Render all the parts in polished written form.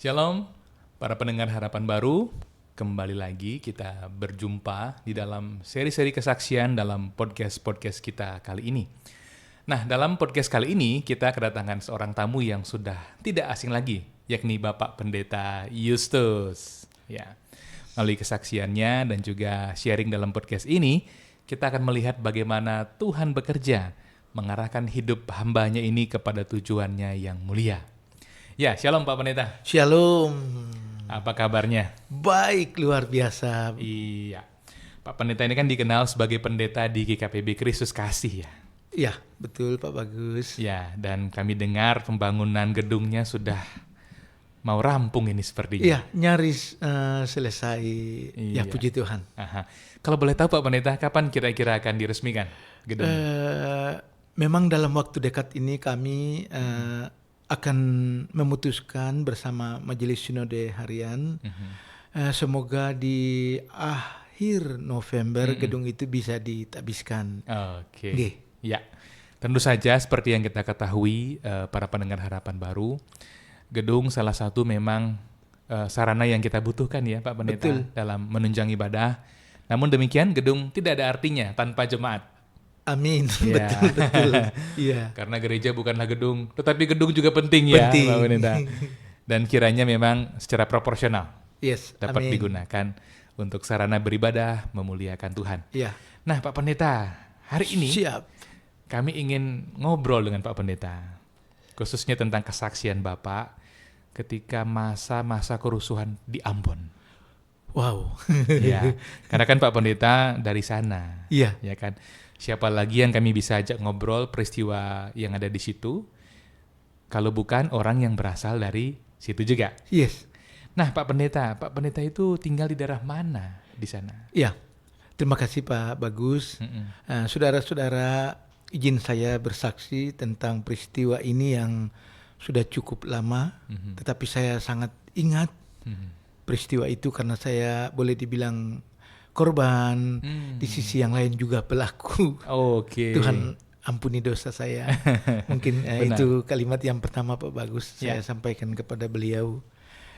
Shalom, para pendengar Harapan Baru. Kembali lagi kita berjumpa di dalam seri-seri kesaksian dalam podcast kita kali ini. Nah, dalam podcast kali ini kita kedatangan seorang tamu yang sudah tidak asing lagi, yakni Bapak Pendeta Justus. Ya, melalui kesaksiannya dan juga sharing dalam podcast ini, kita akan melihat bagaimana Tuhan bekerja mengarahkan hidup hambanya ini kepada tujuannya yang mulia. Ya, shalom Pak Pendeta. Shalom. Apa kabarnya? Baik, luar biasa. Iya. Pak Pendeta ini kan dikenal sebagai pendeta di GKPB Kristus Kasih ya. Ya, betul Pak Bagus. Ya, dan kami dengar pembangunan gedungnya sudah mau rampung ini sepertinya. Iya, nyaris selesai. Iya. Ya, puji Tuhan. Aha. Kalau boleh tahu Pak Pendeta, kapan kira-kira akan diresmikan gedung? Memang dalam waktu dekat ini kami akan memutuskan bersama Majelis Sinode Harian. Semoga di akhir November gedung itu bisa ditabiskan. Oke. Nggih. Ya, tentu saja seperti yang kita ketahui para pendengar Harapan Baru, gedung salah satu memang sarana yang kita butuhkan ya Pak Pendeta. Betul. Dalam menunjang ibadah. Namun demikian gedung tidak ada artinya tanpa jemaat. Amin. Ya. Betul. Iya. Karena gereja bukanlah gedung, tetapi gedung juga penting ya Penting. Pak Pendeta. Dan kiranya memang secara proporsional Yes. dapat Amin. digunakan untuk sarana beribadah memuliakan Tuhan. Iya. Nah Pak Pendeta, hari ini Siap. kami ingin ngobrol dengan Pak Pendeta, khususnya tentang kesaksian Bapak ketika masa-masa kerusuhan di Ambon. Wow. Ya, karena kan Pak Pendeta dari sana, Iya. ya kan. Siapa lagi yang kami bisa ajak ngobrol peristiwa yang ada di situ, kalau bukan orang yang berasal dari situ juga. Yes. Nah, Pak Pendeta itu tinggal di daerah mana di sana? Ya, terima kasih Pak Bagus. Saudara-saudara, izin saya bersaksi tentang peristiwa ini yang sudah cukup lama, tetapi saya sangat ingat peristiwa itu karena saya boleh dibilang korban, di sisi yang lain juga pelaku. Oke. Tuhan ampuni dosa saya. Mungkin itu kalimat yang pertama Pak Bagus saya sampaikan kepada beliau.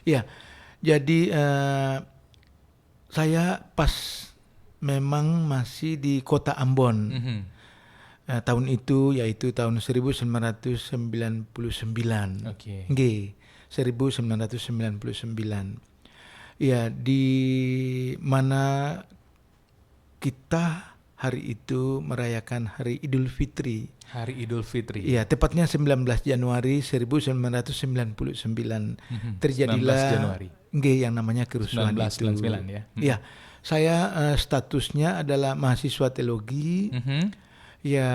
Ya, jadi saya pas memang masih di kota Ambon. Tahun itu yaitu tahun 1999. Oke. Nggih, 1999. Ya, di mana kita hari itu merayakan Hari Idul Fitri. Hari Idul Fitri. Iya, tepatnya 19 Januari 1999 terjadilah 19 Januari. nggih yang namanya kerusuhan 1999 itu. ya. Iya, saya statusnya adalah mahasiswa teologi. Ya,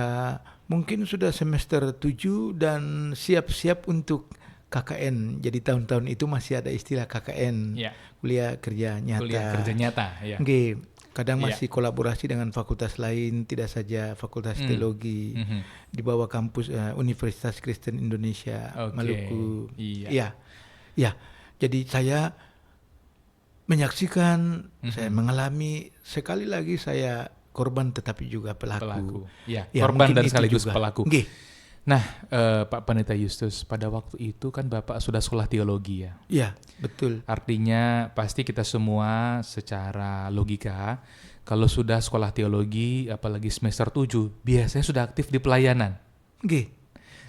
mungkin sudah semester 7 dan siap-siap untuk KKN. Jadi tahun-tahun itu masih ada istilah KKN, kuliah kerja nyata. Kuliah kerja nyata, ya. Nggih, kadang masih kolaborasi dengan fakultas lain, tidak saja fakultas teologi di bawah kampus Universitas Kristen Indonesia Maluku. Iya. Ya, jadi saya menyaksikan, saya mengalami, sekali lagi saya korban tetapi juga pelaku. Ya, Ya, korban dan mungkin itu sekaligus juga. pelaku. Nggih. Nah, Pak Pendeta Justus, pada waktu itu kan Bapak sudah sekolah teologi ya. Iya, betul. Artinya pasti kita semua secara logika, kalau sudah sekolah teologi, apalagi semester 7, biasanya sudah aktif di pelayanan. Nggih.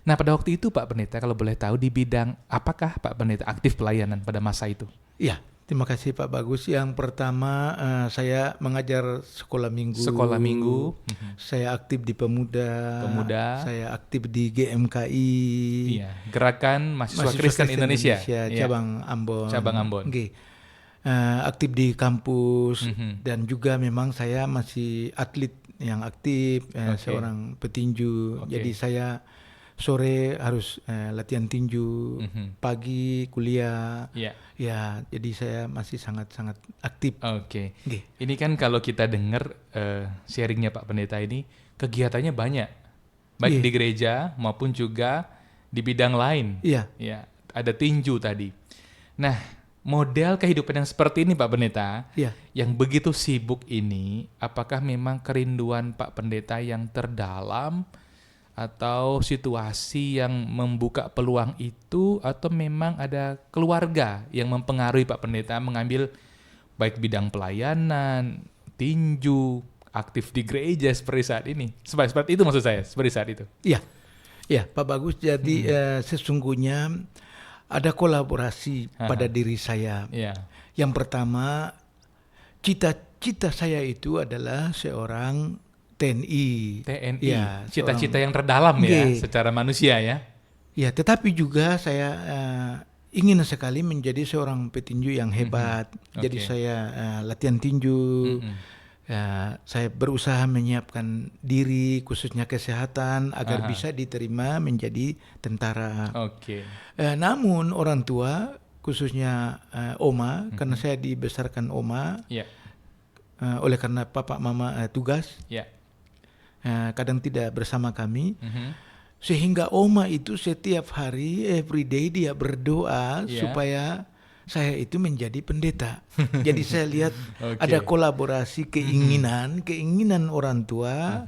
Nah, pada waktu itu Pak Pendeta, kalau boleh tahu di bidang apakah Pak Pendeta aktif pelayanan pada masa itu? Iya, terima kasih Pak Bagus. Yang pertama saya mengajar sekolah minggu. Sekolah minggu. Saya aktif di Pemuda. Saya aktif di GMKI. Iya, Gerakan Mahasiswa Kristen Indonesia. Cabang Ambon. Cabang Ambon. Nggih. Aktif di kampus dan juga memang saya masih atlet yang aktif, seorang petinju. Jadi saya sore harus latihan tinju, pagi kuliah. Ya, jadi saya masih sangat-sangat aktif. Oke. Ini kan kalau kita dengar sharingnya Pak Pendeta ini, kegiatannya banyak, baik di gereja maupun juga di bidang lain. Iya. Ya, ada tinju tadi. Nah, model kehidupan yang seperti ini Pak Pendeta, yang begitu sibuk ini, apakah memang kerinduan Pak Pendeta yang terdalam, atau situasi yang membuka peluang itu, atau memang ada keluarga yang mempengaruhi Pak Pendeta mengambil baik bidang pelayanan, tinju, aktif di gereja seperti saat ini? Seperti itu maksud saya, seperti saat itu. Iya, ya Pak Bagus. Jadi sesungguhnya ada kolaborasi pada diri saya. Ya. Yang pertama, cita-cita saya itu adalah seorang TNI. TNI, Ya, cita-cita yang terdalam ya, secara manusia ya. Ya, tetapi juga saya ingin sekali menjadi seorang petinju yang hebat. Jadi saya latihan tinju. Saya berusaha menyiapkan diri, khususnya kesehatan, agar bisa diterima menjadi tentara. Namun orang tua, khususnya oma, karena saya dibesarkan oma, oleh karena papa mama tugas, kadang tidak bersama kami, sehingga oma itu setiap hari, everyday dia berdoa supaya saya itu menjadi pendeta. Jadi saya lihat ada kolaborasi keinginan orang tua,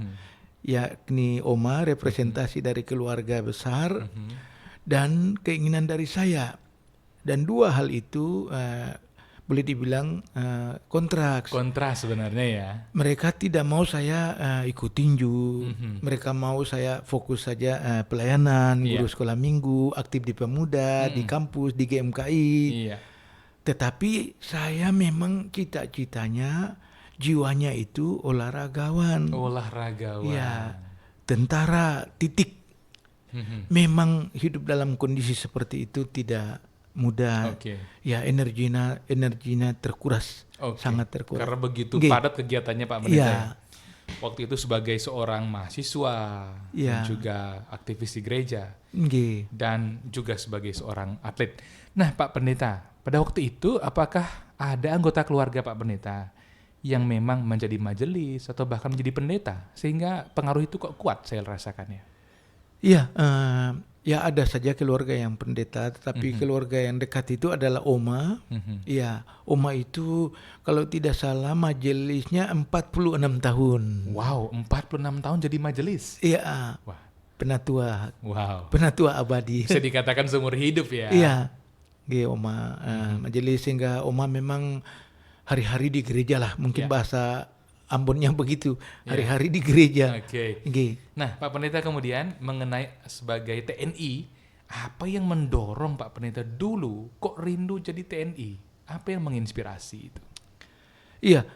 yakni oma representasi dari keluarga besar, dan keinginan dari saya. Dan dua hal itu boleh dibilang kontras sebenarnya ya. Mereka tidak mau saya ikut tinju, mereka mau saya fokus saja pelayanan, guru sekolah minggu, aktif di pemuda, di kampus, di GMKI. Tetapi saya memang cita-citanya, jiwanya itu olahragawan. Ya, tentara titik. Memang hidup dalam kondisi seperti itu tidak mudah. Ya, energinya terkuras, sangat terkuras. Karena begitu padat kegiatannya Pak Pendeta. Waktu itu sebagai seorang mahasiswa dan juga aktivis di gereja, dan juga sebagai seorang atlet. Nah Pak Pendeta, pada waktu itu apakah ada anggota keluarga Pak Pendeta yang memang menjadi majelis atau bahkan menjadi pendeta, sehingga pengaruh itu kok kuat saya rasakannya? Iya, ya ada saja keluarga yang pendeta, tetapi keluarga yang dekat itu adalah oma. Ya, oma itu kalau tidak salah majelisnya 46 tahun. Wow, 46 tahun jadi majelis? Iya, penatua. Wow. Penatua abadi. Bisa dikatakan seumur hidup ya? Iya, oma majelis, sehingga oma memang hari-hari di gereja lah, mungkin bahasa Ambonnya begitu, hari-hari di gereja. Nah Pak Pendeta, kemudian mengenai sebagai TNI, apa yang mendorong Pak Pendeta dulu kok rindu jadi TNI? Apa yang menginspirasi itu? Iya,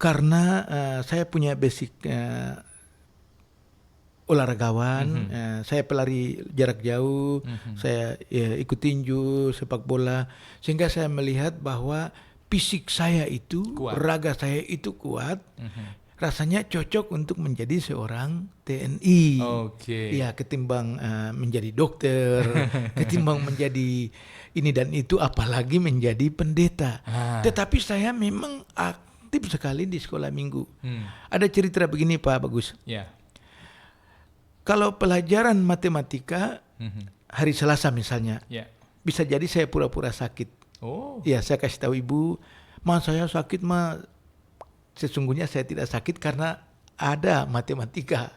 karena saya punya basic olahragawan, saya pelari jarak jauh, saya ikut tinju, sepak bola, sehingga saya melihat bahwa fisik saya itu, raga saya itu kuat, rasanya cocok untuk menjadi seorang TNI. Ya, ketimbang menjadi dokter, ketimbang menjadi ini dan itu, apalagi menjadi pendeta. Tetapi saya memang aktif sekali di sekolah minggu. Ada cerita begini Pak Bagus. Kalau pelajaran matematika hari Selasa misalnya, bisa jadi saya pura-pura sakit. Ya, saya kasih tahu ibu, saya sakit sesungguhnya saya tidak sakit karena ada matematika.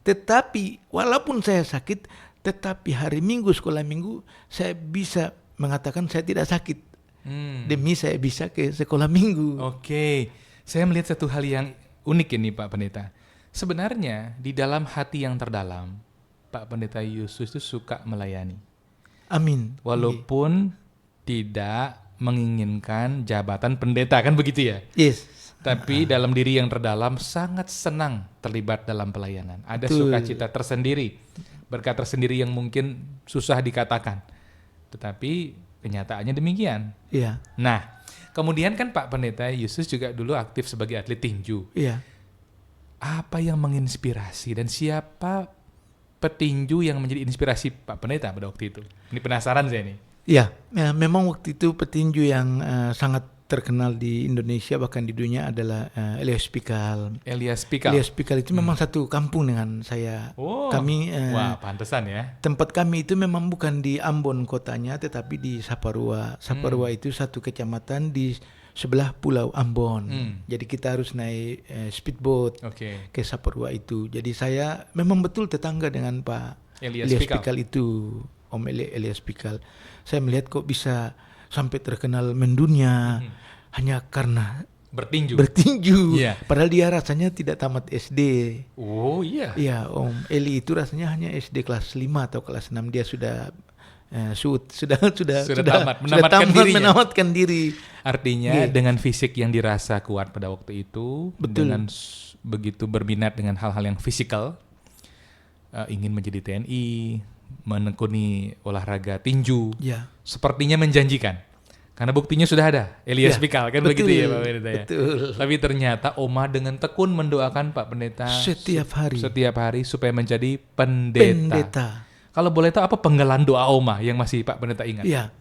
Tetapi walaupun saya sakit, tetapi hari Minggu, sekolah Minggu, saya bisa mengatakan saya tidak sakit. Demi saya bisa ke sekolah Minggu. Saya melihat satu hal yang unik ini Pak Pendeta. Sebenarnya di dalam hati yang terdalam, Pak Pendeta Yusus itu suka melayani. Amin. Walaupun tidak menginginkan jabatan pendeta, kan begitu ya? Yes. Tapi dalam diri yang terdalam sangat senang terlibat dalam pelayanan. Ada sukacita tersendiri, berkat tersendiri yang mungkin susah dikatakan. Tetapi kenyataannya demikian. Iya. Nah, kemudian kan Pak Pendeta Yusus juga dulu aktif sebagai atlet tinju. Iya. Apa yang menginspirasi dan siapa petinju yang menjadi inspirasi Pak Pendeta pada waktu itu? Ini penasaran saya nih. Ya, memang waktu itu petinju yang sangat terkenal di Indonesia bahkan di dunia adalah Elias Pikal. Elias Pikal itu memang satu kampung dengan saya. Kami pantesan ya. Tempat kami itu memang bukan di Ambon kotanya, tetapi di Saparua. Saparua itu satu kecamatan di sebelah Pulau Ambon. Jadi kita harus naik speedboat ke Saparua itu. Jadi saya memang betul tetangga dengan Pak Elias Pikal itu, Om Elias Pikal. Saya melihat kok bisa sampai terkenal mendunia hanya karena bertinju. Yeah. Padahal dia rasanya tidak tamat SD. Oh iya. Iya, Om Eli itu rasanya hanya SD kelas 5 atau kelas 6 dia sudah menamatkan diri. Artinya dengan fisik yang dirasa kuat pada waktu itu, betul. Dengan begitu berminat dengan hal-hal yang fisikal, ingin menjadi TNI, menekuni olahraga tinju, sepertinya menjanjikan. Karena buktinya sudah ada, Elias Pikal kan, betul, begitu ya Pak Pendeta ya. Betul. Tapi ternyata Oma dengan tekun mendoakan Pak Pendeta setiap hari supaya menjadi pendeta. Kalau boleh tahu apa penggalan doa Oma yang masih Pak Pendeta ingat? Iya,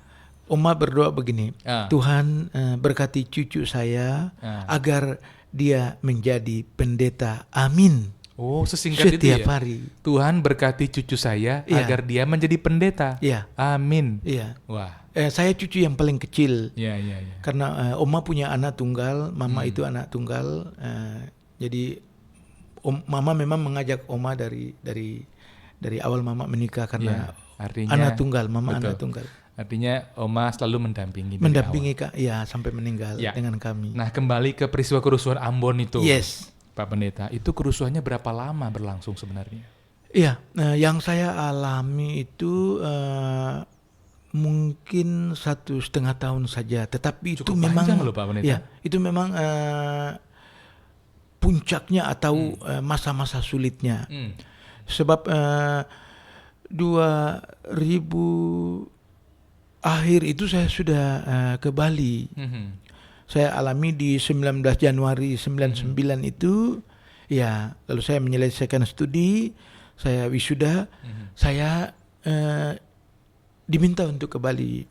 Oma berdoa begini, Tuhan berkati cucu saya agar dia menjadi pendeta. Amin. Oh, sesingkat itu ya. Setiap hari. Tuhan berkati cucu saya agar dia menjadi pendeta. Amin. Iya. Wah. Saya cucu yang paling kecil. Iya. Karena Oma punya anak tunggal, Mama itu anak tunggal. Jadi Mama memang mengajak Oma dari awal Mama menikah karena artinya, anak tunggal, Mama betul. Anak tunggal. Artinya Oma selalu mendampingi Kak, sampai meninggal dengan kami. Nah, kembali ke peristiwa kerusuhan Ambon itu. Yes. Pak Pendeta, itu kerusuhannya berapa lama berlangsung sebenarnya? Iya, yang saya alami itu mungkin 1,5 tahun saja, tetapi cukup itu memang loh, Pak Pendeta. Ya, itu memang puncaknya atau masa-masa sulitnya. Sebab 2000 akhir itu saya sudah ke Bali. Saya alami di 19 Januari 99 itu, lalu saya menyelesaikan studi, saya wisuda, saya diminta untuk ke Bali.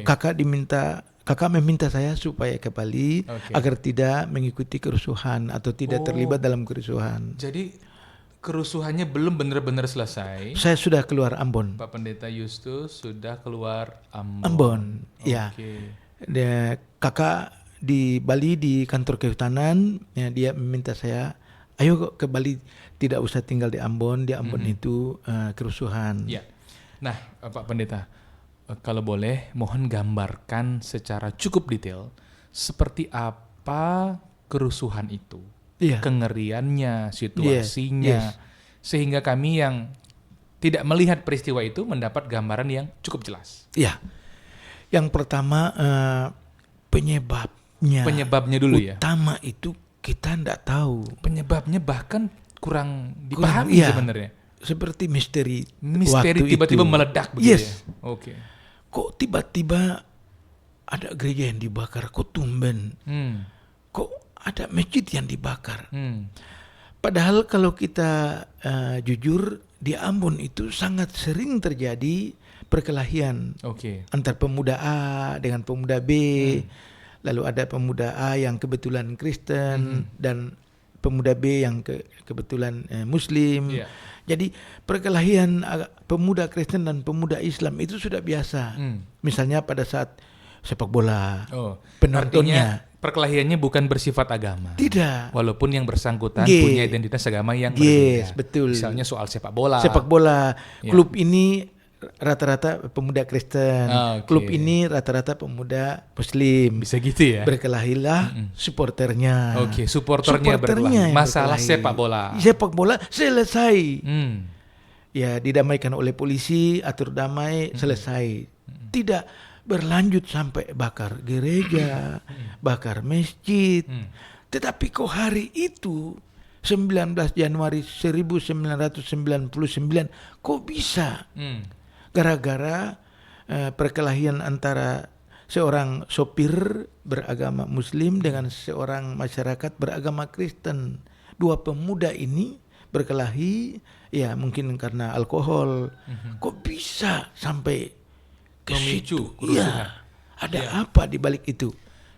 Kakak meminta saya supaya ke Bali agar tidak mengikuti kerusuhan atau tidak terlibat dalam kerusuhan. Jadi kerusuhannya belum benar-benar selesai. Saya sudah keluar Ambon. Pak Pendeta Justus sudah keluar Ambon. Ya. Kakak di Bali di kantor kehutanan, dia meminta saya, ayo ke Bali, tidak usah tinggal di Ambon. Di Ambon itu kerusuhan. Ya. Nah, Pak Pendeta, kalau boleh, mohon gambarkan secara cukup detail seperti apa kerusuhan itu, kengeriannya, situasinya, sehingga kami yang tidak melihat peristiwa itu mendapat gambaran yang cukup jelas. Iya. Yang pertama penyebabnya dulu utama itu kita tidak tahu. Penyebabnya bahkan kurang dipahami sebenarnya. Seperti misteri tiba-tiba meledak begitu ya. Kok tiba-tiba ada gereja yang dibakar, kok tumben. Kok ada masjid yang dibakar. Padahal kalau kita jujur, di Ambon itu sangat sering terjadi perkelahian antar pemuda A dengan pemuda B. Lalu ada pemuda A yang kebetulan Kristen dan pemuda B yang kebetulan Muslim. Jadi perkelahian pemuda Kristen dan pemuda Islam itu sudah biasa. Misalnya pada saat sepak bola, penontonnya. Perkelahiannya bukan bersifat agama. Tidak. Walaupun yang bersangkutan punya identitas agama yang berbeda. Betul. Misalnya soal sepak bola. Klub ini rata-rata pemuda Kristen, klub ini rata-rata pemuda Muslim. Bisa gitu ya. Berkelahilah supporternya. Supporternya berkelahi. Masalah sepak bola selesai. Ya, didamaikan oleh polisi, atur damai, selesai. Tidak berlanjut sampai bakar gereja, bakar masjid. Tetapi kok hari itu 19 Januari 1999 kok bisa? Gara-gara perkelahian antara seorang sopir beragama Muslim dengan seorang masyarakat beragama Kristen. Dua pemuda ini berkelahi, ya mungkin karena alkohol. Kok bisa sampai ke situ? Ya, ada apa di balik itu?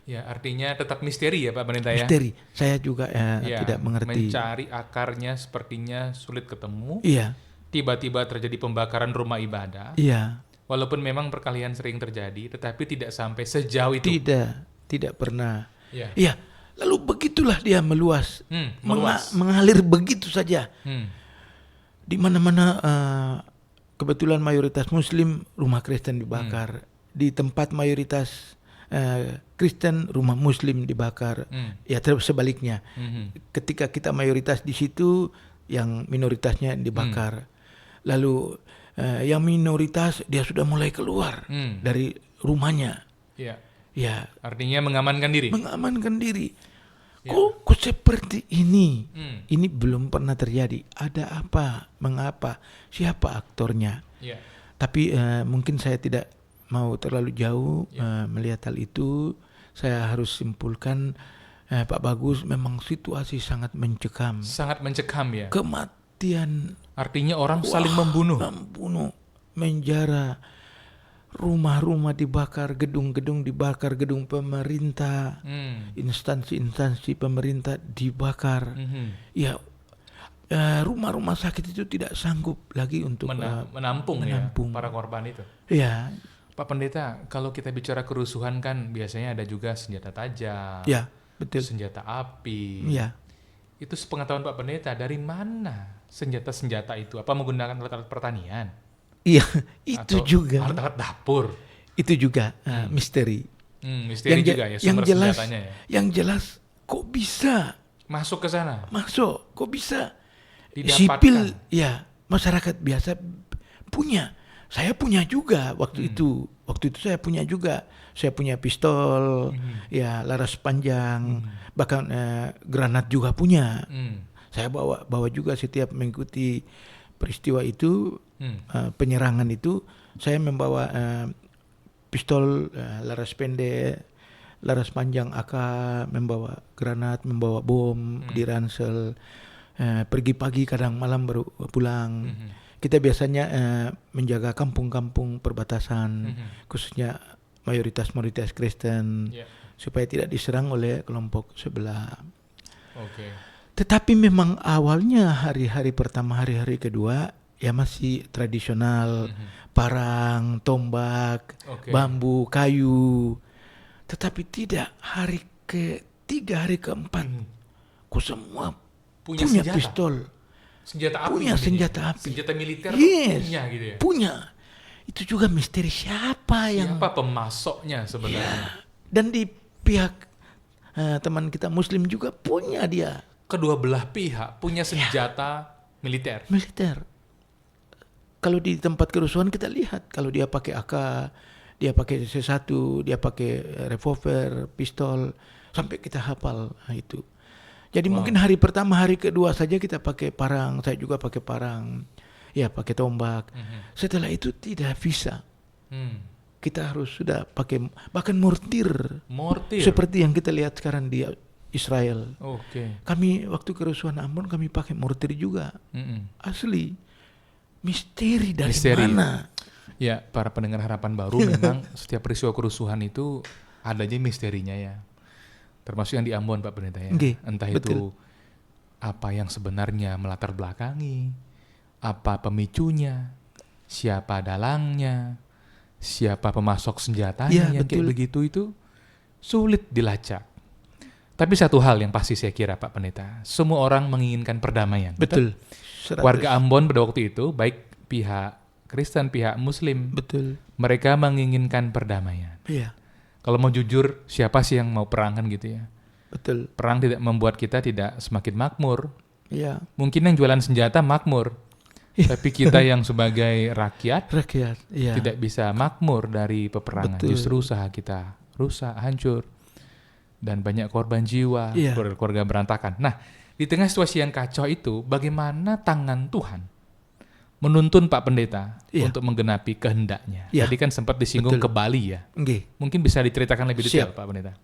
Ya, artinya tetap misteri ya Pak Pendeta ya. Misteri. Saya juga tidak mengerti. Mencari akarnya sepertinya sulit ketemu. Iya. Tiba-tiba terjadi pembakaran rumah ibadah. Iya. Walaupun memang perkelahian sering terjadi, tetapi tidak sampai sejauh itu. Tidak. tidak pernah. Ya. Iya, lalu begitulah dia meluas, Meluas. mengalir begitu saja. Hmm. Di mana-mana kebetulan mayoritas Muslim, rumah Kristen dibakar. Di tempat mayoritas Kristen, rumah Muslim dibakar. Ya terus sebaliknya. Ketika kita mayoritas di situ, yang minoritasnya dibakar. Lalu yang minoritas dia sudah mulai keluar dari rumahnya. Ya. Ya, Artinya mengamankan diri. mengamankan diri. Kok seperti ini? Ini belum pernah terjadi. Ada apa? Mengapa? Siapa aktornya? Ya. Tapi mungkin saya tidak mau terlalu jauh melihat hal itu. Saya harus simpulkan, Pak Bagus, memang situasi sangat mencekam. Sangat mencekam ya. Kematian, Artinya orang saling membunuh. menjara, rumah-rumah dibakar, gedung-gedung dibakar, gedung pemerintah, instansi-instansi pemerintah dibakar. Ya, rumah-rumah sakit itu tidak sanggup lagi untuk menampung ya para korban itu. Ya, Pak Pendeta, kalau kita bicara kerusuhan kan biasanya ada juga senjata tajam, ya, betul. senjata api. Ya, Itu sepengetahuan Pak Pendeta, dari mana senjata-senjata itu? Apa menggunakan alat-alat pertanian? iya, itu Atau juga, alat-alat dapur? itu juga misteri. Misteri juga ya sumber senjatanya ya. Yang jelas, kok bisa Masuk ke sana, masuk? Kok bisa? didapatkan. Sipil, ya, masyarakat biasa punya. Saya punya juga waktu itu. Waktu itu saya punya juga. Saya punya pistol, ya, laras panjang, bahkan granat juga punya. Saya bawa juga setiap mengikuti peristiwa itu, penyerangan itu. Saya membawa pistol, laras pendek, laras panjang AK, membawa granat, membawa bom di ransel. Pergi pagi, kadang malam baru pulang. Kita biasanya menjaga kampung-kampung perbatasan, khususnya mayoritas Kristen, supaya tidak diserang oleh kelompok sebelah. Tetapi memang awalnya hari-hari pertama, hari-hari kedua, ya masih tradisional, parang, tombak, bambu, kayu. Tetapi tidak, hari ketiga, hari keempat, kok semua punya pistol. Senjata api. Punya senjata api. Senjata militer punya gitu ya. Punya. Itu juga misteri siapa pemasoknya sebenarnya. Ya. Dan di pihak teman kita Muslim juga punya dia. Kedua belah pihak punya senjata militer. Kalau di tempat kerusuhan kita lihat, kalau dia pakai AK, dia pakai C1, dia pakai revolver, pistol, sampai kita hafal itu. Jadi mungkin hari pertama, hari kedua saja kita pakai parang, saya juga pakai parang, ya pakai tombak. Setelah itu tidak bisa. Kita harus sudah pakai bahkan mortir. Seperti yang kita lihat sekarang di Israel. Kami waktu kerusuhan Ambon kami pakai mortir juga. Asli. Misteri dari mana? Ya, para pendengar Harapan Baru, memang setiap peristiwa kerusuhan itu ada aja misterinya ya. Termasuk yang di Ambon, Pak Pendeta ya. Entah itu apa yang sebenarnya melatar belakangi, apa pemicunya, siapa dalangnya, siapa pemasok senjatanya, yang kayak begitu itu sulit dilacak. Tapi satu hal yang pasti saya kira, Pak Pendeta, semua orang menginginkan perdamaian. Betul. Warga Ambon pada waktu itu, baik pihak Kristen, pihak Muslim, mereka menginginkan perdamaian. Iya. Kalau mau jujur, siapa sih yang mau perang kan gitu ya? Betul. Perang tidak membuat kita tidak semakin makmur. Iya. Mungkin yang jualan senjata makmur, tapi kita yang sebagai rakyat tidak bisa makmur dari peperangan. Justru usaha kita rusak, hancur, dan banyak korban jiwa, keluarga berantakan. Nah, di tengah situasi yang kacau itu, bagaimana tangan Tuhan menuntun Pak Pendeta untuk menggenapi kehendaknya? Tadi kan sempat disinggung ke Bali ya. Mungkin bisa diceritakan lebih detail, Pak Pendeta.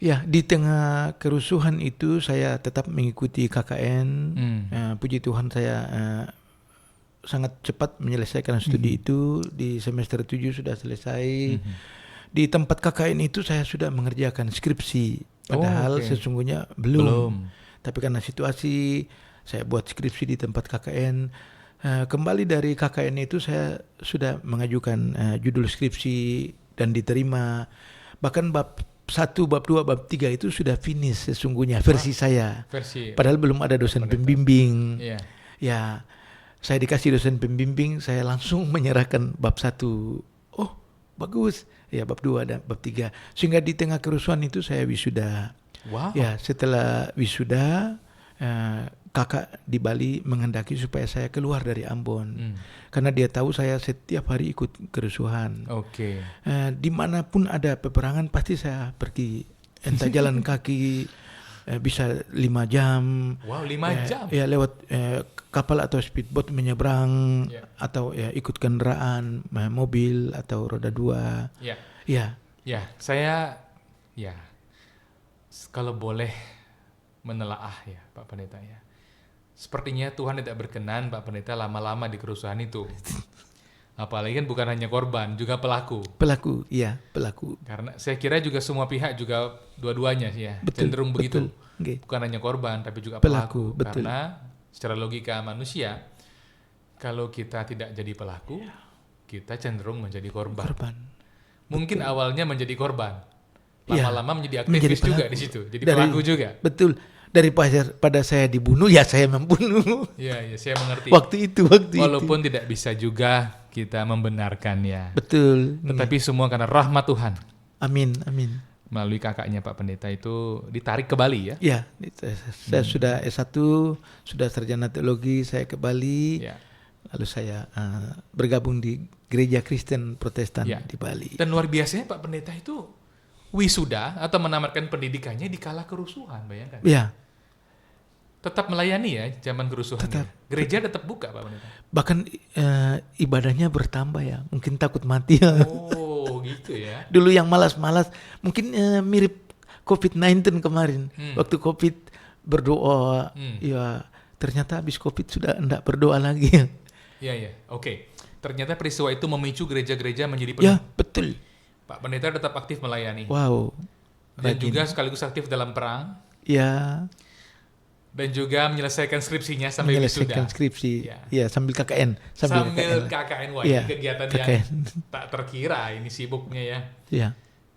Ya, di tengah kerusuhan itu saya tetap mengikuti KKN. Puji Tuhan saya sangat cepat menyelesaikan studi itu. Di semester 7 sudah selesai. Di tempat KKN itu saya sudah mengerjakan skripsi. Padahal sesungguhnya belum. Tapi karena situasi, saya buat skripsi di tempat KKN. Kembali dari KKN itu saya sudah mengajukan judul skripsi dan diterima. Bahkan bab 1, bab 2, bab 3 itu sudah finish sesungguhnya versi saya. Versi. Padahal belum ada dosen pembimbing. Iya. Ya, saya dikasih dosen pembimbing, saya langsung menyerahkan bab 1. Oh, bagus. Ya, bab 2 dan bab 3. Sehingga di tengah kerusuhan itu saya wisuda. Wow. Ya, setelah wisuda, kakak di Bali menghendaki supaya saya keluar dari Ambon. Karena dia tahu saya setiap hari ikut kerusuhan. Oke. Dimanapun ada peperangan pasti saya pergi. Entah jalan kaki, bisa 5 jam. Wow, 5 jam? Ya, lewat kapal atau speedboat menyeberang. Ya. Atau ya ikut kendaraan, mobil atau roda 2. Ya. Ya. Ya, saya kalau boleh menelaah ya Pak Pendeta ya. Sepertinya Tuhan tidak berkenan Pak Pendeta lama-lama di kerusuhan itu. Apalagi kan bukan hanya korban, juga pelaku. Pelaku, iya, pelaku. Karena saya kira juga semua pihak juga dua-duanya sih ya, cenderung begitu. Okay. Bukan hanya korban, tapi juga pelaku. Betul. Karena secara logika manusia, kalau kita tidak jadi pelaku, kita cenderung menjadi korban. Mungkin awalnya menjadi korban, lama-lama menjadi aktivis juga di situ, jadi pelaku juga. Betul. Daripada saya dibunuh, ya saya membunuh. Iya, saya mengerti. Waktu itu. Walaupun tidak bisa juga kita membenarkan ya. Betul. Tetapi semua karena rahmat Tuhan. Amin. Melalui kakaknya Pak Pendeta itu ditarik ke Bali ya? Iya, saya sudah S1, sudah sarjana teologi, saya ke Bali. Ya. Lalu saya bergabung di Gereja Kristen Protestan di Bali. Dan luar biasanya Pak Pendeta itu wisuda atau menamatkan pendidikannya di kala kerusuhan, bayangkan. Iya. Tetap melayani ya zaman kerusuhan. Gereja tetap buka Pak Pendeta. Bahkan ibadahnya bertambah ya, mungkin takut mati ya. Oh gitu ya. Dulu yang malas-malas, mungkin mirip COVID-19 kemarin. Waktu COVID berdoa, ya ternyata habis COVID sudah enggak berdoa lagi. Iya. Oke. Ternyata peristiwa itu memicu gereja-gereja menjadi penuh. Ya, betul. Pak Pendeta tetap aktif melayani. Wow. Dan juga sekaligus aktif dalam perang. Ya. Dan juga menyelesaikan skripsinya sampai wisuda. Menyelesaikan skripsi. Ya, sambil KKN. Sambil KKN. Wah, ini kegiatan yang tak terkira ini sibuknya ya. Ya.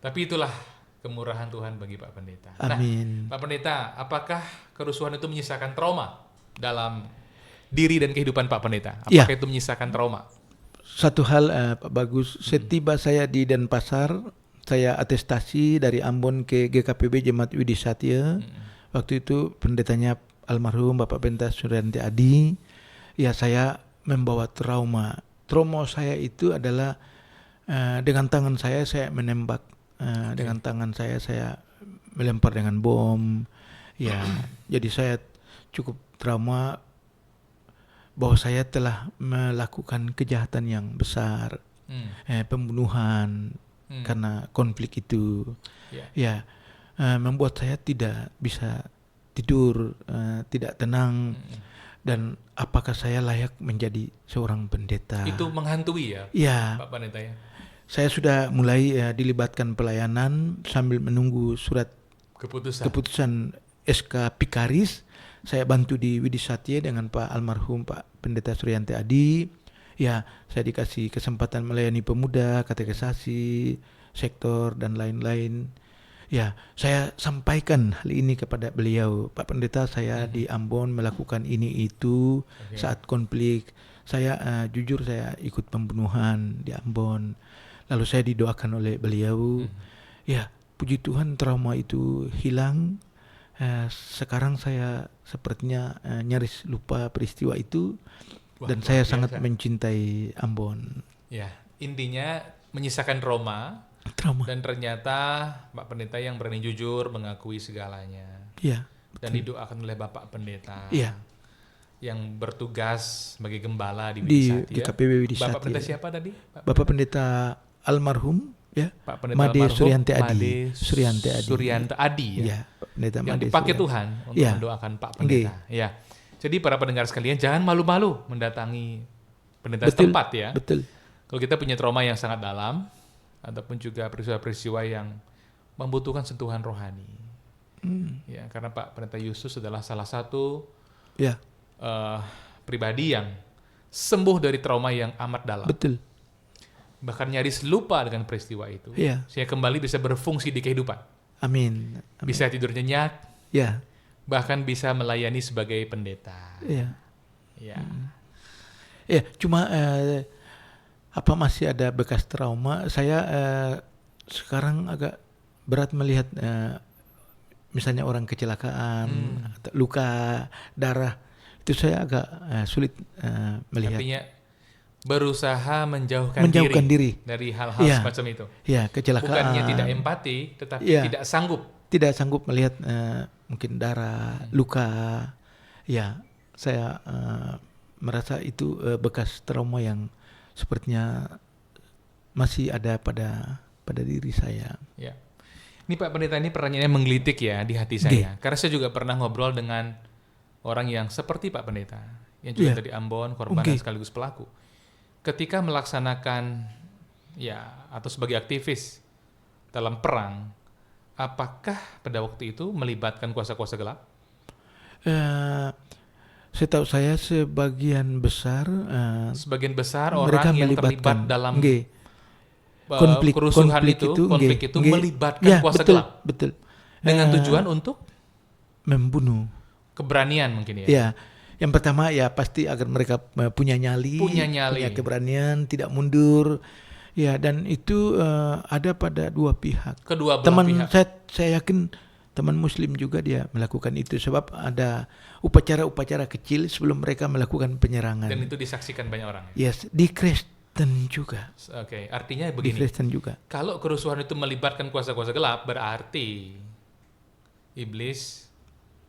Tapi itulah kemurahan Tuhan bagi Pak Pendeta. Amin. Nah, Pak Pendeta, apakah kerusuhan itu menyisakan trauma dalam diri dan kehidupan Pak Pendeta? Apakah itu menyisakan trauma? Satu hal Pak Bagus, setiba saya di Denpasar, saya atestasi dari Ambon ke GKPB Jemaat Widi Satya. Waktu itu pendetanya almarhum Bapak Pendeta Suryanti Adi. Ya, saya membawa trauma. Trauma saya itu adalah dengan tangan saya menembak. Dengan tangan saya melempar dengan bom. Ya, jadi saya cukup trauma bahwa saya telah melakukan kejahatan yang besar, pembunuhan karena konflik itu, membuat saya tidak bisa tidur, tidak tenang, dan apakah saya layak menjadi seorang pendeta? Itu menghantui ya, Pak Pendeta ya. Saya sudah mulai dilibatkan pelayanan sambil menunggu surat keputusan SK Pikaris. Saya bantu di Widi Satya dengan Pak almarhum Pak Pendeta Suryanti Adi. Ya, saya dikasih kesempatan melayani pemuda, katekisasi, sektor dan lain-lain. Ya, saya sampaikan hal ini kepada beliau. Pak Pendeta, saya di Ambon melakukan ini itu saat konflik. Saya jujur saya ikut pembunuhan di Ambon. Lalu saya didoakan oleh beliau. Ya, puji Tuhan trauma itu hilang. Sekarang saya sepertinya nyaris lupa peristiwa itu. Dan saya sangat mencintai Ambon. Ya, intinya menyisakan trauma. Dan ternyata Pak Pendeta yang berani jujur mengakui segalanya. Ya, dan didoakan oleh Bapak Pendeta. Ya. Yang bertugas sebagai gembala di Widi Satya. GKPB Widi Satya. Bapak Pendeta siapa tadi? Bapak Pendeta almarhum ya. Pak Pendeta Made almarhum Suryanti Adi. Suryanti Adi ya. Ya, Pendeta yang Made dipakai Tuhan untuk mendoakan Pak Pendeta. Ya. Jadi para pendengar sekalian jangan malu-malu mendatangi pendeta setempat ya. Betul. Kalau kita punya trauma yang sangat dalam ataupun juga peristiwa-peristiwa yang membutuhkan sentuhan rohani. Ya, karena Pak Pendeta Yusus adalah salah satu pribadi yang sembuh dari trauma yang amat dalam. Betul. bahkan nyaris lupa dengan peristiwa itu, Iya. sehingga kembali bisa berfungsi di kehidupan. Amin. Bisa tidur nyenyak, Ya. bahkan bisa melayani sebagai pendeta. Iya. Ya. Ya, cuma masih ada bekas trauma. Saya sekarang agak berat melihat misalnya orang kecelakaan, atau luka, darah. Itu saya agak sulit melihat. Artinya berusaha menjauhkan diri dari hal-hal semacam itu. Ya, kecelakaan. Bukannya tidak empati, tetapi tidak sanggup. Tidak sanggup melihat mungkin darah, luka. Ya, saya merasa itu bekas trauma yang sepertinya masih ada pada diri saya. Ya. Ini Pak Pendeta, ini pertanyaannya menggelitik ya di hati saya. Karena saya juga pernah ngobrol dengan orang yang seperti Pak Pendeta, yang juga dari Ambon, korban dan sekaligus pelaku. Ketika melaksanakan atau sebagai aktivis dalam perang, apakah pada waktu itu melibatkan kuasa-kuasa gelap? Setahu saya sebagian besar orang yang terlibat dalam konflik itu melibatkan kuasa gelap. Betul. Dengan tujuan untuk membunuh. Keberanian mungkin ya. Ya. Yang pertama ya pasti agar mereka punya nyali, punya keberanian, tidak mundur. Ya, dan itu ada pada dua pihak. Kedua belah pihak. Saya yakin teman Muslim juga dia melakukan itu, sebab ada upacara-upacara kecil sebelum mereka melakukan penyerangan. Dan itu disaksikan banyak orang. Yes, di Kristen juga. Oke, artinya begini. Di Kristen juga. Kalau kerusuhan itu melibatkan kuasa-kuasa gelap, berarti iblis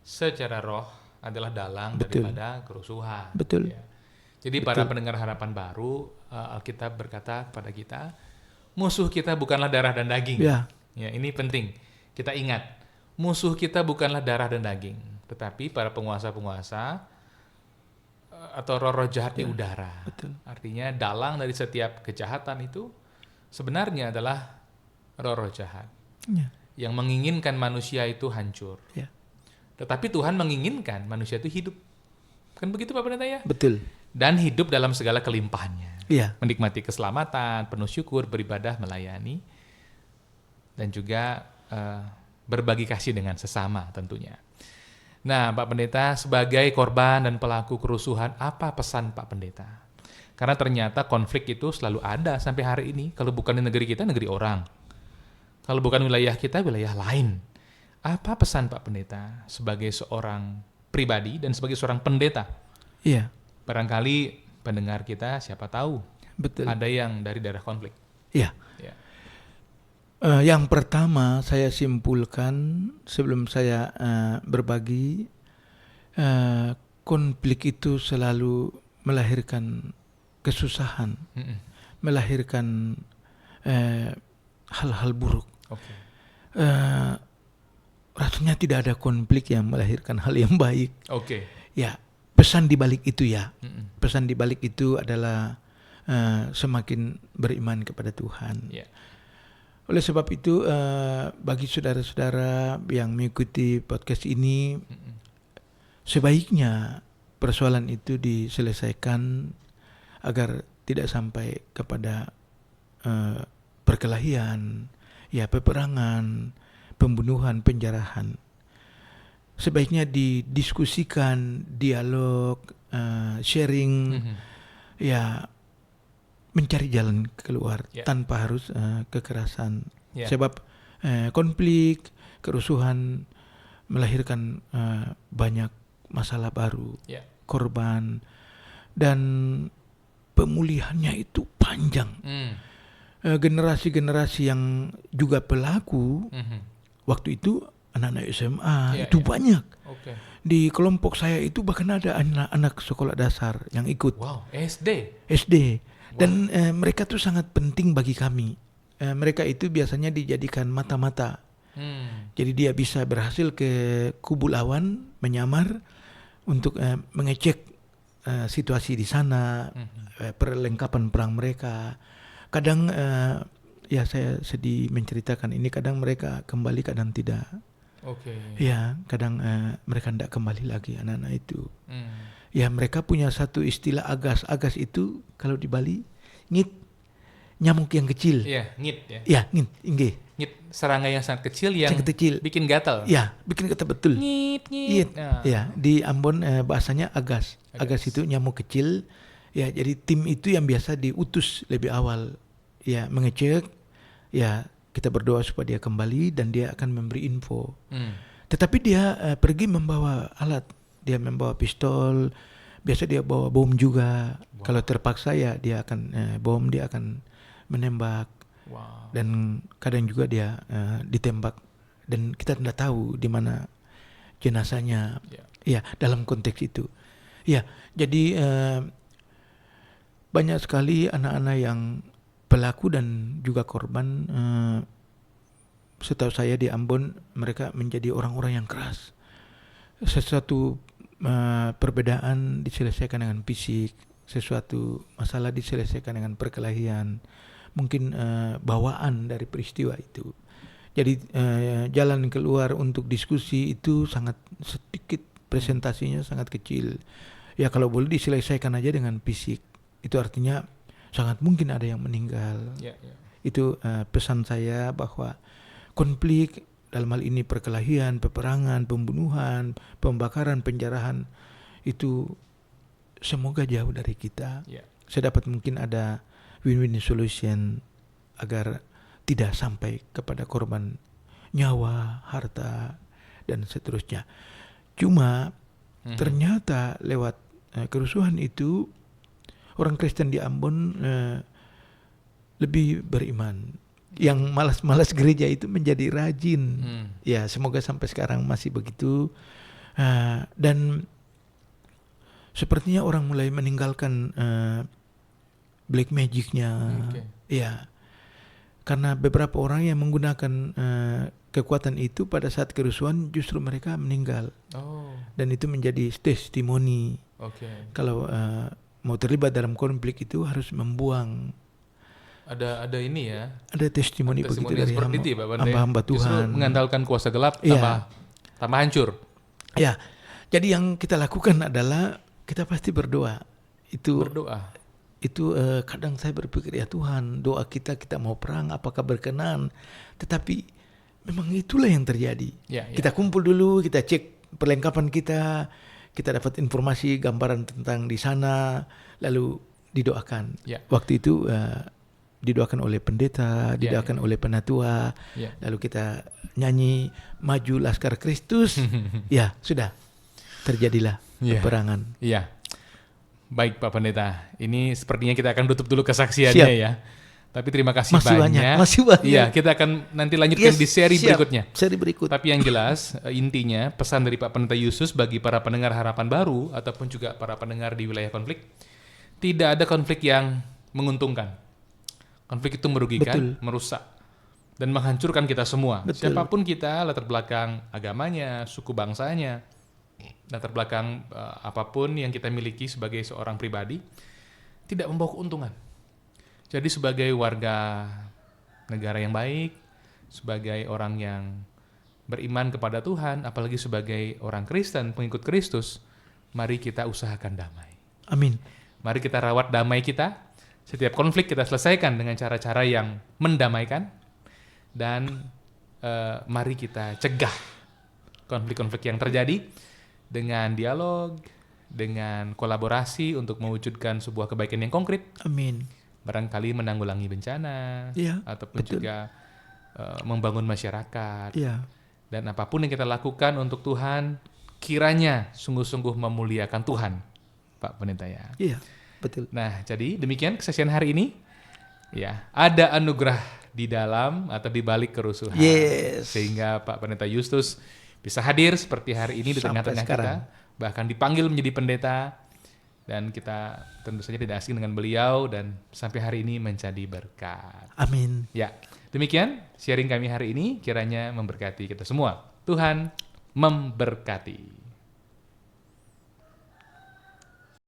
secara roh adalah dalang daripada kerusuhan. Betul. Ya. Jadi para pendengar Harapan Baru, Alkitab berkata kepada kita, musuh kita bukanlah darah dan daging. Ya, ini penting. Kita ingat. Musuh kita bukanlah darah dan daging, tetapi para penguasa-penguasa atau roh-roh jahat di udara. Betul. Artinya dalang dari setiap kejahatan itu sebenarnya adalah roh-roh jahat yang menginginkan manusia itu hancur. Ya. Tetapi Tuhan menginginkan manusia itu hidup. Kan begitu Pak Pendeta ya? Betul. Dan hidup dalam segala kelimpahannya. Ya. Menikmati keselamatan, penuh syukur, beribadah, melayani, dan juga berbagi kasih dengan sesama tentunya. Nah, Pak Pendeta, sebagai korban dan pelaku kerusuhan, apa pesan Pak Pendeta? Karena ternyata konflik itu selalu ada sampai hari ini. Kalau bukan di negeri kita, negeri orang. Kalau bukan wilayah kita, wilayah lain. Apa pesan Pak Pendeta sebagai seorang pribadi dan sebagai seorang pendeta? Iya. Barangkali pendengar kita siapa tahu ada yang dari daerah konflik. Iya. Yang pertama saya simpulkan sebelum saya berbagi, konflik itu selalu melahirkan kesusahan, melahirkan hal-hal buruk. Rasanya tidak ada konflik yang melahirkan hal yang baik. Ya, pesan di balik itu pesan di balik itu adalah semakin beriman kepada Tuhan. Oleh sebab itu, bagi saudara-saudara yang mengikuti podcast ini, sebaiknya persoalan itu diselesaikan agar tidak sampai kepada perkelahian, peperangan, pembunuhan, penjarahan. Sebaiknya didiskusikan, dialog, sharing, mencari jalan keluar tanpa harus kekerasan. Sebab konflik, kerusuhan melahirkan banyak masalah baru, korban, dan pemulihannya itu panjang. Generasi-generasi yang juga pelaku waktu itu anak-anak SMA itu banyak. Di kelompok saya itu bahkan ada anak-anak sekolah dasar yang ikut. SD. Dan mereka tuh sangat penting bagi kami. Mereka itu biasanya dijadikan mata-mata. Jadi dia bisa berhasil ke kubu lawan, menyamar untuk mengecek situasi di sana, perlengkapan perang mereka. Kadang saya sedih menceritakan ini, kadang mereka kembali, kadang tidak. Kadang mereka tidak kembali lagi anak-anak itu. Mereka punya satu istilah agas. Agas itu kalau di Bali ngit. nyamuk yang kecil. Iya, ngit ya. Ya, inggih. Ngit, serangga yang sangat kecil yang Sangat kecil. bikin gatal. Ya, bikin kata betul. Ngit. Iya, Nah. ya, di Ambon bahasanya agas. Agas itu nyamuk kecil. Ya, jadi tim itu yang biasa diutus lebih awal. Ya, mengecek. Ya, kita berdoa supaya dia kembali dan dia akan memberi info. Tetapi dia pergi membawa alat. Dia membawa pistol. Biasa dia bawa bom juga. Wow. Kalau terpaksa ya dia akan bom, dia akan menembak. Wow. Dan kadang juga dia ditembak. Dan kita tidak tahu di mana jenazahnya. Ya, dalam konteks itu. Ya, jadi banyak sekali anak-anak yang pelaku dan juga korban. Setahu saya di Ambon mereka menjadi orang-orang yang keras. Sesuatu perbedaan diselesaikan dengan fisik, sesuatu masalah diselesaikan dengan perkelahian, mungkin bawaan dari peristiwa itu. Jadi jalan keluar untuk diskusi itu sangat sedikit, presentasinya sangat kecil. Ya kalau boleh diselesaikan aja dengan fisik, itu artinya sangat mungkin ada yang meninggal. Itu pesan saya bahwa konflik dalam hal ini perkelahian, peperangan, pembunuhan, pembakaran, penjarahan itu semoga jauh dari kita. Sedapat mungkin ada win-win solution agar tidak sampai kepada korban nyawa, harta dan seterusnya. Cuma ternyata lewat kerusuhan itu orang Kristen di Ambon lebih beriman. Yang malas-malas gereja itu menjadi rajin. Ya, semoga sampai sekarang masih begitu. Dan sepertinya orang mulai meninggalkan black magicnya. Ya, karena beberapa orang yang menggunakan kekuatan itu pada saat kerusuhan justru mereka meninggal. Dan itu menjadi testimoni. Kalau mau terlibat dalam konflik itu harus membuang. Ada ini ya. Ada testimoni begitu dari hamba-hamba Tuhan. Justru mengandalkan kuasa gelap tambah hancur. Ya. Jadi yang kita lakukan adalah kita pasti berdoa. Itu kadang saya berpikir ya Tuhan, doa kita mau perang apakah berkenan? Tetapi memang itulah yang terjadi. Kita kumpul dulu, kita cek perlengkapan kita dapat informasi gambaran tentang di sana, lalu didoakan. Waktu itu didoakan oleh pendeta, didoakan oleh penatua, lalu kita nyanyi Maju Laskar Kristus. Ya, sudah terjadilah peperangan. Baik Pak Pendeta, ini sepertinya kita akan tutup dulu kesaksiannya. ya. Tapi terima kasih banyak. Masih banyak. Iya, kita akan nanti lanjutkan di seri berikutnya. Seri berikut. Tapi yang jelas intinya pesan dari Pak Pendeta Yusus bagi para pendengar Harapan Baru ataupun juga para pendengar di wilayah konflik, tidak ada konflik yang menguntungkan. Konflik itu merugikan, merusak, dan menghancurkan kita semua. Siapapun kita, latar belakang agamanya, suku bangsanya, latar belakang apapun yang kita miliki sebagai seorang pribadi, tidak membawa keuntungan. Jadi sebagai warga negara yang baik, sebagai orang yang beriman kepada Tuhan, apalagi sebagai orang Kristen, pengikut Kristus, mari kita usahakan damai. Amin. Mari kita rawat damai kita. Setiap konflik kita selesaikan dengan cara-cara yang mendamaikan. Dan mari kita cegah konflik-konflik yang terjadi dengan dialog, dengan kolaborasi untuk mewujudkan sebuah kebaikan yang konkret. Amin. Barangkali menanggulangi bencana, ataupun juga membangun masyarakat. Dan apapun yang kita lakukan untuk Tuhan, kiranya sungguh-sungguh memuliakan Tuhan, Pak Pendeta ya. Betul. Nah, jadi demikian kesaksian hari ini. Ya, ada anugerah di dalam atau di balik kerusuhan. Sehingga Pak Pendeta Justus bisa hadir seperti hari ini di tengah-tengah kita, bahkan dipanggil menjadi pendeta, dan kita tentu saja tidak asing dengan beliau dan sampai hari ini menjadi berkat. Amin. Ya, demikian sharing kami hari ini, kiranya memberkati kita semua. Tuhan memberkati.